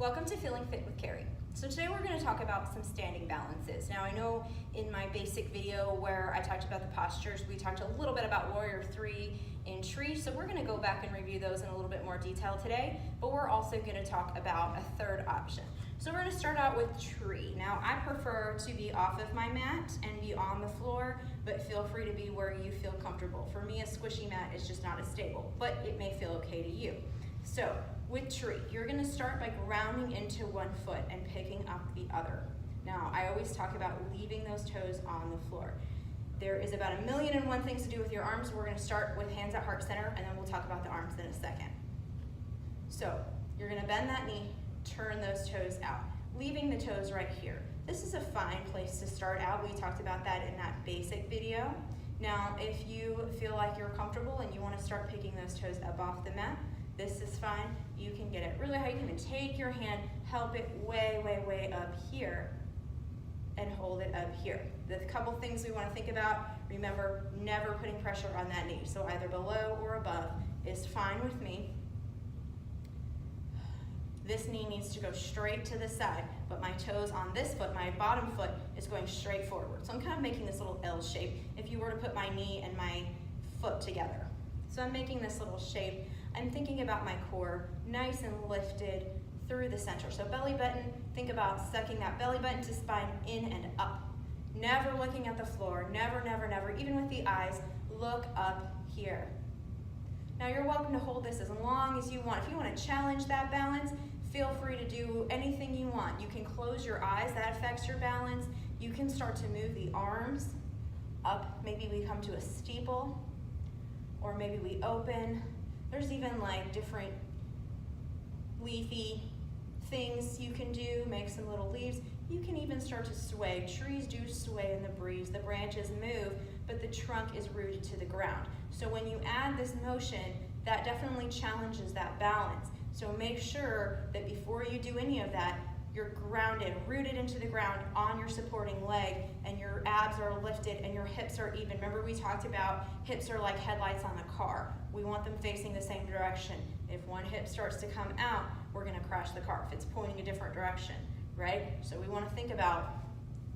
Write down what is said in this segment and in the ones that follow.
Welcome to Feeling Fit with Carrie. So today we're going to talk about some standing balances. Now I know in my basic video where I talked about the postures, we talked a little bit about Warrior 3 in Tree, so we're going to go back and review those in a little bit more detail today, but we're also going to talk about a third option. So we're going to start out with Tree. Now I prefer to be off of my mat and be on the floor, but feel free to be where you feel comfortable. For me, a squishy mat is just not as stable, but it may feel okay to you. So with Tree, you're going to start by grounding into one foot and picking up the other. Now, I always talk about leaving those toes on the floor. There is about 1,000,001 things to do with your arms. We're going to start with hands at heart center, and then we'll talk about the arms in a second. So you're going to bend that knee, turn those toes out, leaving the toes right here. This is a fine place to start out. We talked about that in that basic video. Now, if you feel like you're comfortable and you want to start picking those toes up off the mat, this is fine. You can get it really high. You can even take your hand, help it way, way, way up here, and hold it up here. The couple things we want to think about, remember, never putting pressure on that knee. So either below or above is fine with me. This knee needs to go straight to the side, but my toes on this foot, my bottom foot, is going straight forward. So I'm kind of making this little L shape if you were to put my knee and my foot together. So I'm making this little shape. I'm thinking about my core, nice and lifted through the center. So belly button, think about sucking that belly button to spine in and up. Never looking at the floor, never, never, never, even with the eyes, look up here. Now you're welcome to hold this as long as you want. If you want to challenge that balance, feel free to do anything you want. You can close your eyes, that affects your balance. You can start to move the arms up. Maybe we come to a steeple, or maybe we open. There's even like different leafy things you can do, make some little leaves. You can even start to sway. Trees do sway in the breeze. The branches move, but the trunk is rooted to the ground. So when you add this motion, that definitely challenges that balance. So make sure that before you do any of that, you're grounded, rooted into the ground on your supporting leg, and your abs are lifted and your hips are even. Remember we talked about hips are like headlights on the car. We want them facing the same direction. If one hip starts to come out, we're gonna crash the car if it's pointing a different direction, right? So we wanna think about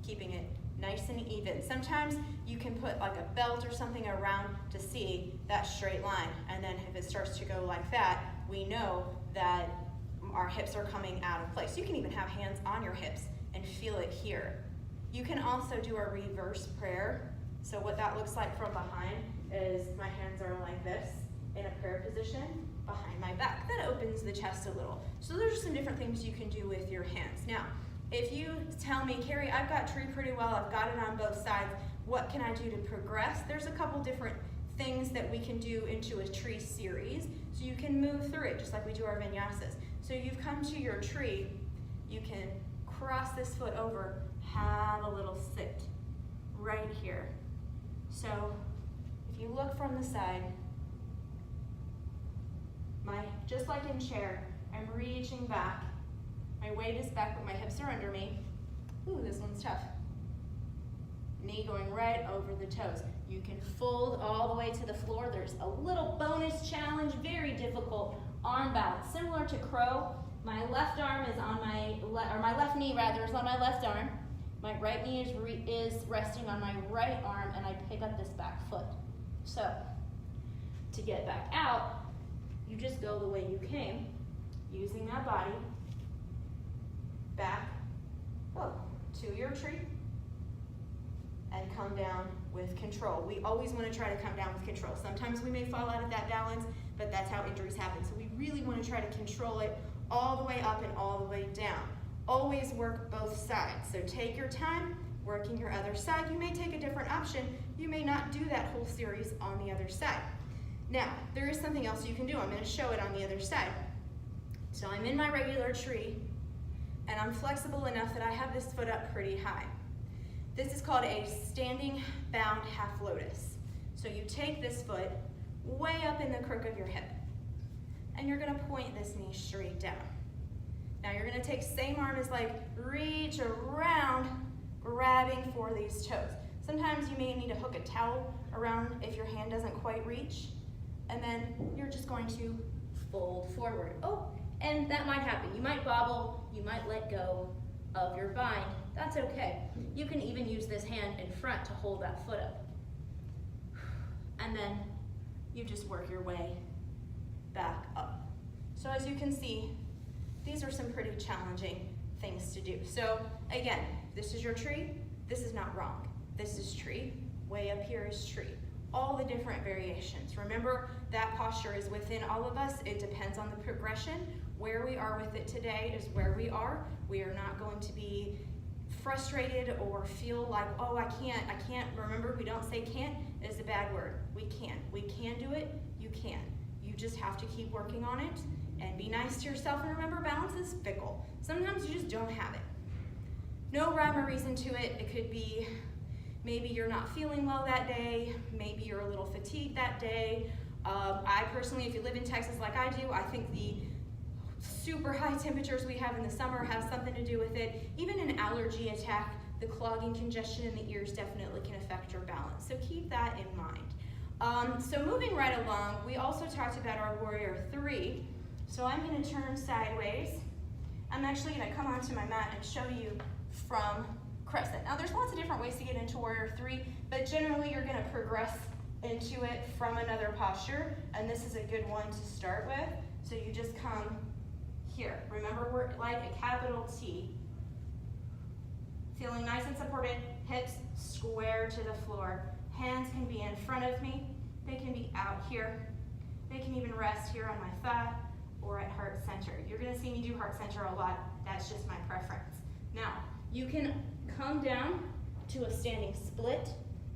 keeping it nice and even. Sometimes you can put like a belt or something around to see that straight line, and then if it starts to go like that, we know that our hips are coming out of place. You can even have hands on your hips and feel it here. You can also do a reverse prayer. So what that looks like from behind is my hands are like this in a prayer position behind my back. That opens the chest a little. So there's some different things you can do with your hands. Now, if you tell me, Carrie, I've got Tree pretty well, I've got it on both sides, what can I do to progress? There's a couple different things that we can do into a Tree series, so you can move through it just like we do our vinyasas. So you've come to your Tree, you can cross this foot over, have a little sit right here. So if you look from the side, just like in chair, I'm reaching back. My weight is back, but my hips are under me. Ooh, this one's tough. Knee going right over the toes. You can fold all the way to the floor. There's a little bonus challenge, very difficult arm balance. Similar to crow, my left arm is on my left knee rather is on my left arm. My right knee is resting on my right arm, and I pick up this back foot. So to get back out, you just go the way you came, using that body, back, to your Tree, and come down with control. We always want to try to come down with control. Sometimes we may fall out of that balance, but that's how injuries happen. So we really want to try to control it all the way up and all the way down. Always work both sides. So take your time working your other side. You may take a different option. You may not do that whole series on the other side. Now, there is something else you can do. I'm going to show it on the other side. So I'm in my regular Tree, and I'm flexible enough that I have this foot up pretty high. This is called a standing bound half lotus. So you take this foot way up in the crook of your hip, and you're going to point this knee straight down. Now you're going to take same arm as like reach around, grabbing for these toes. Sometimes you may need to hook a towel around if your hand doesn't quite reach, and then you're just going to fold forward. Oh, And that might happen. You might bobble, you might let go of your bind. That's okay. You can even use this hand in front to hold that foot up. And then you just work your way back up. So as you can see, these are some pretty challenging things to do. So again, this is your tree, this is not wrong. This is tree, way up here is tree. All the different variations. Remember, that posture is within all of us. It depends on the progression. Where we are with it today is where we are. We are not going to be frustrated or feel like, oh, I can't. Remember, we don't say can't, it is a bad word. We can do it, you can. You just have to keep working on it and be nice to yourself, and remember, balance is fickle. Sometimes you just don't have it. No rhyme or reason to it. It could be maybe you're not feeling well that day, maybe you're a little fatigued that day. I personally, if you live in Texas like I do, I think the super high temperatures we have in the summer have something to do with it. Even an allergy attack, the clogging congestion in the ears definitely can affect your balance. So keep that in mind. So moving right along, we also talked about our Warrior 3. So I'm going to turn sideways. I'm actually going to come onto my mat and show you from crescent. Now there's lots of different ways to get into Warrior 3, but generally you're going to progress into it from another posture, and this is a good one to start with. So you just come here. Remember, we're like a capital T. Feeling nice and supported, hips square to the floor. Hands can be in front of me, they can be out here, they can even rest here on my thigh or at heart center. You're going to see me do heart center a lot, that's just my preference. Now, you can come down to a standing split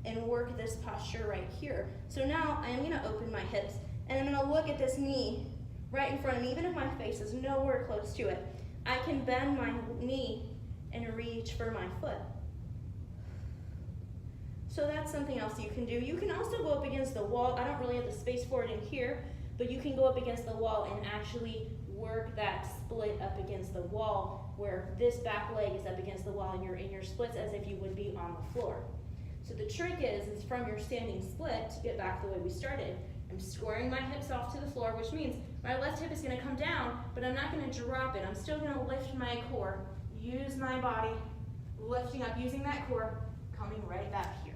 and work this posture right here. So now I'm going to open my hips and I'm going to look at this knee right in front of me, even if my face is nowhere close to it. I can bend my knee and reach for my foot. So that's something else you can do. You can also go up against the wall. I don't really have the space for it in here, but you can go up against the wall and actually work that split up against the wall, where this back leg is up against the wall and you're in your splits as if you would be on the floor. So the trick is from your standing split, to get back the way we started, I'm squaring my hips off to the floor, which means my left hip is going to come down, but I'm not going to drop it. I'm still going to lift my core, use my body, lifting up, using that core, coming right back here.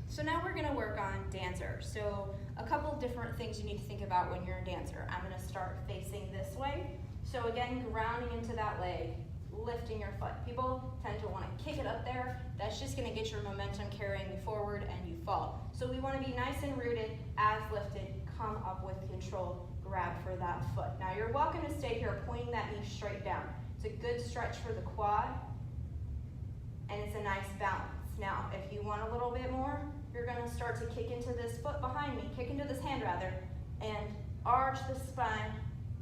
So now we're going to work on dancer. So a couple of different things you need to think about when you're a dancer. I'm going to start facing this way. So again, grounding into that leg, lifting your foot. People tend to want to kick it up there. That's just going to get your momentum carrying you forward and you fall. So we want to be nice and rooted, as lifted, come up with control, grab for that foot. Now you're welcome to stay here, pointing that knee straight down. It's a good stretch for the quad, and it's a nice balance. Now, if you want a little bit more, you're going to start to kick into this foot behind me, kick into this hand rather, and arch the spine,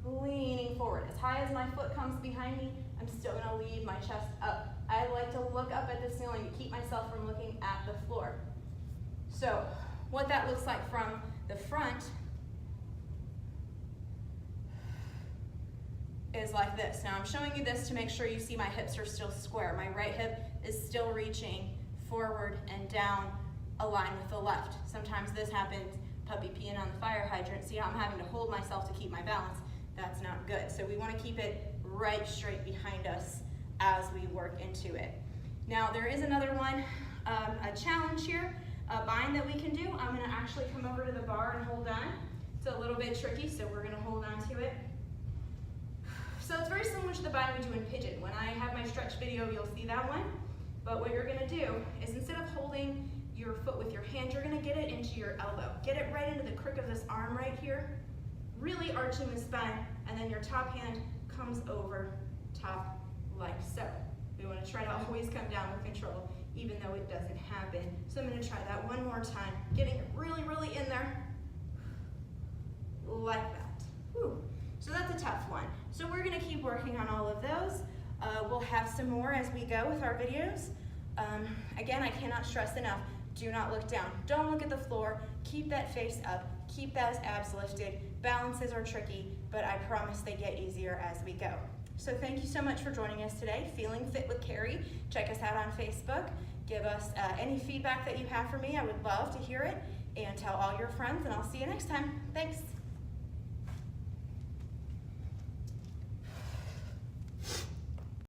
leaning forward. As high as my foot comes behind me, I'm still going to lead my chest up. I like to look up at the ceiling to keep myself from looking at the floor. So, what that looks like from the front is like this. Now, I'm showing you this to make sure you see my hips are still square. My right hip is still reaching forward and down, aligned with the left. Sometimes this happens, puppy peeing on the fire hydrant. See how I'm having to hold myself to keep my balance? That's not good. So we want to keep it right straight behind us as we work into it. Now there is another one, a challenge here, a bind that we can do. I'm going to actually come over to the bar and hold on. It's a little bit tricky, so we're going to hold on to it. So it's very similar to the bind we do in pigeon. When I have my stretch video, you'll see that one. But what you're going to do is, instead of holding your foot with your hand, you're going to get it into your elbow. Get it right into the crook of this arm right here, really arching the spine, and then your top hand comes over top like so. We want to try to always come down with control, even though it doesn't happen. So I'm going to try that one more time, getting it really, really in there, like that. Whew. So that's a tough one. So we're going to keep working on all of those. We'll have some more as we go with our videos. Again, I cannot stress enough, do not look down. Don't look at the floor. Keep that face up. Keep those abs lifted. Balances are tricky, but I promise they get easier as we go. So thank you so much for joining us today. Feeling Fit with Carrie. Check us out on Facebook. Give us any feedback that you have for me. I would love to hear it. And tell all your friends, and I'll see you next time. Thanks.